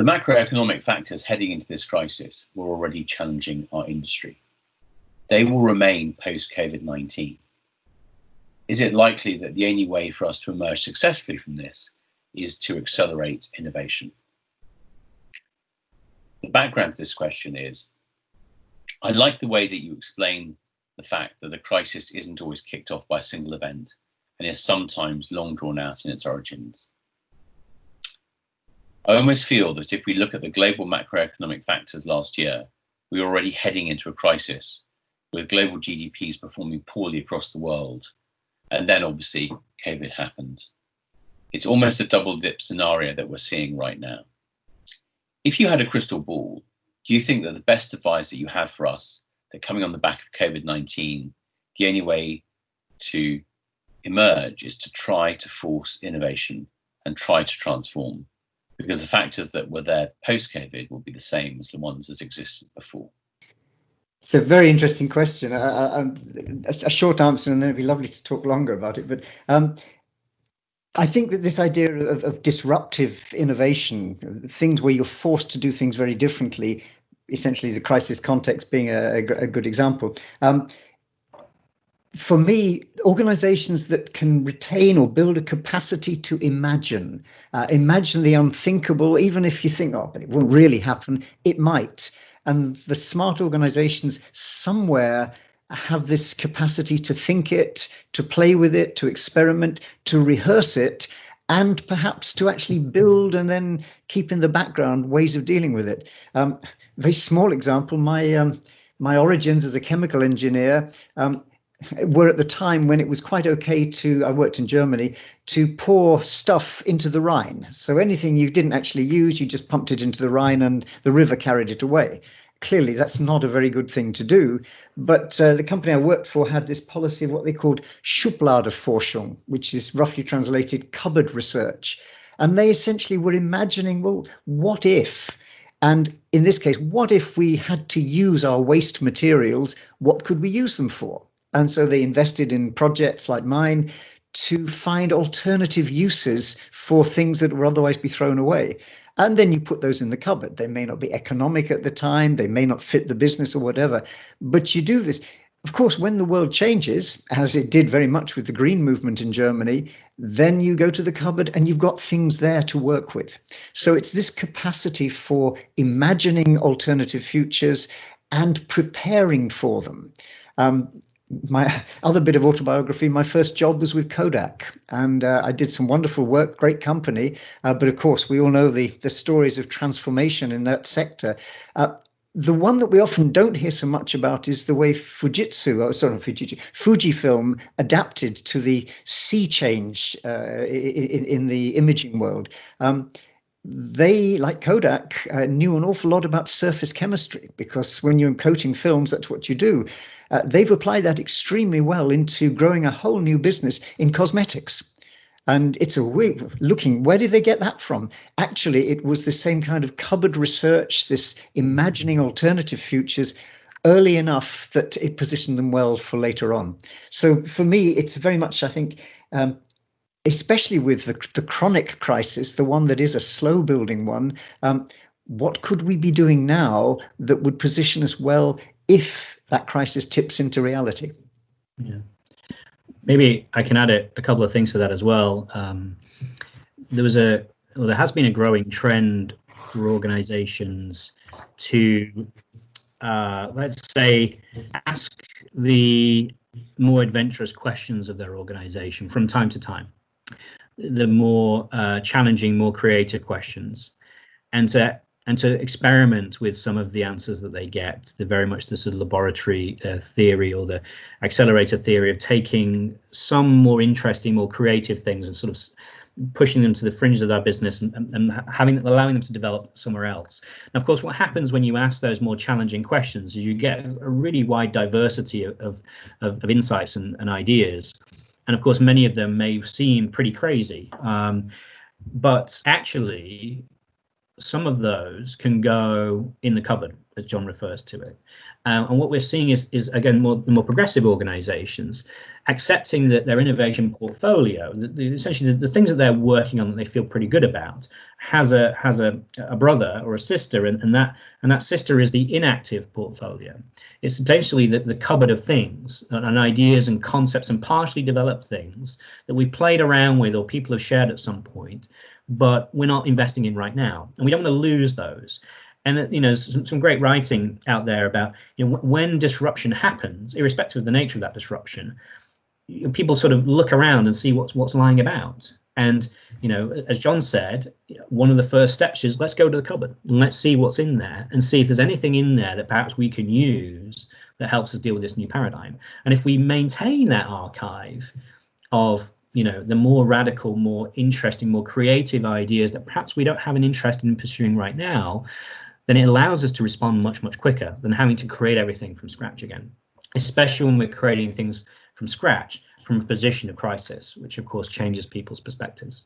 The macroeconomic factors heading into this crisis were already challenging our industry. They will remain post-COVID-19. Is it likely that the only way for us to emerge successfully from this is to accelerate innovation? The background to this question is, I like the way that you explain the fact that the crisis isn't always kicked off by a single event and is sometimes long drawn out in its origins. I almost feel that if we look at the global macroeconomic factors last year, we were already heading into a crisis with global GDPs performing poorly across the world. And then obviously COVID happened. It's almost a double dip scenario that we're seeing right now. If you had a crystal ball, do you think that the best advice that you have for us, that coming on the back of COVID-19, the only way to emerge is to try to force innovation and try to transform? Because the factors that were there post-COVID will be the same as the ones that existed before. It's a very interesting question. A short answer, and then it'd be lovely to talk longer about it. But I think that this idea of disruptive innovation, things where you're forced to do things very differently, essentially the crisis context being a good example. For me, organizations that can retain or build a capacity to imagine the unthinkable, even if you think, oh, but it won't really happen, it might. And the smart organizations somewhere have this capacity to think it, to play with it, to experiment, to rehearse it, and perhaps to actually build and then keep in the background ways of dealing with it. Very small example, my origins as a chemical engineer were at the time when it was quite okay I worked in Germany, to pour stuff into the Rhine. So anything you didn't actually use, you just pumped it into the Rhine and the river carried it away. Clearly, that's not a very good thing to do. But the company I worked for had this policy of what they called Schubladeforschung, which is roughly translated cupboard research. And they essentially were imagining, well, what if? And in this case, what if we had to use our waste materials? What could we use them for? And so they invested in projects like mine to find alternative uses for things that would otherwise be thrown away. And then you put those in the cupboard. They may not be economic at the time. They may not fit the business or whatever. But you do this. Of course, when the world changes, as it did very much with the green movement in Germany, then you go to the cupboard and you've got things there to work with. So it's this capacity for imagining alternative futures and preparing for them. My other bit of autobiography, my first job was with Kodak, and I did some wonderful work, great company. But of course, we all know the stories of transformation in that sector. The one that we often don't hear so much about is the way Fujifilm adapted to the sea change in the imaging world. They, like Kodak, knew an awful lot about surface chemistry, because when you're coating films, that's what you do. They've applied that extremely well into growing a whole new business in cosmetics. And it's a way of looking, where did they get that from? Actually, it was the same kind of cupboard research, this imagining alternative futures early enough that it positioned them well for later on. So for me, it's very much, I think, especially with the chronic crisis, the one that is a slow building one, what could we be doing now that would position us well if that crisis tips into reality? Yeah. Maybe I can add a couple of things to that as well. There has been a growing trend for organizations to, let's say, ask the more adventurous questions of their organization from time to time, the more challenging, more creative questions, and to experiment with some of the answers that they get. They're very much the sort of laboratory theory, or the accelerator theory of taking some more interesting, more creative things and sort of pushing them to the fringes of their business and allowing them to develop somewhere else. And of course, what happens when you ask those more challenging questions is you get a really wide diversity of insights and ideas. And of course, many of them may seem pretty crazy, but actually, some of those can go in the cupboard, as John refers to it. And what we're seeing is again, the more progressive organizations accepting that their innovation portfolio, essentially the things that they're working on that they feel pretty good about, has a brother or a sister, and that sister is the inactive portfolio. It's essentially the cupboard of things and ideas and concepts and partially developed things that we've played around with or people have shared at some point, but we're not investing in right now, and we don't want to lose those. And there's some great writing out there about when disruption happens, irrespective of the nature of that disruption, people sort of look around and see what's lying about. And as John said, one of the first steps is let's go to the cupboard and let's see what's in there and see if there's anything in there that perhaps we can use that helps us deal with this new paradigm. And if we maintain that archive of the more radical, more interesting, more creative ideas that perhaps we don't have an interest in pursuing right now, then it allows us to respond much, much quicker than having to create everything from scratch again, especially when we're creating things from scratch from a position of crisis, which of course changes people's perspectives.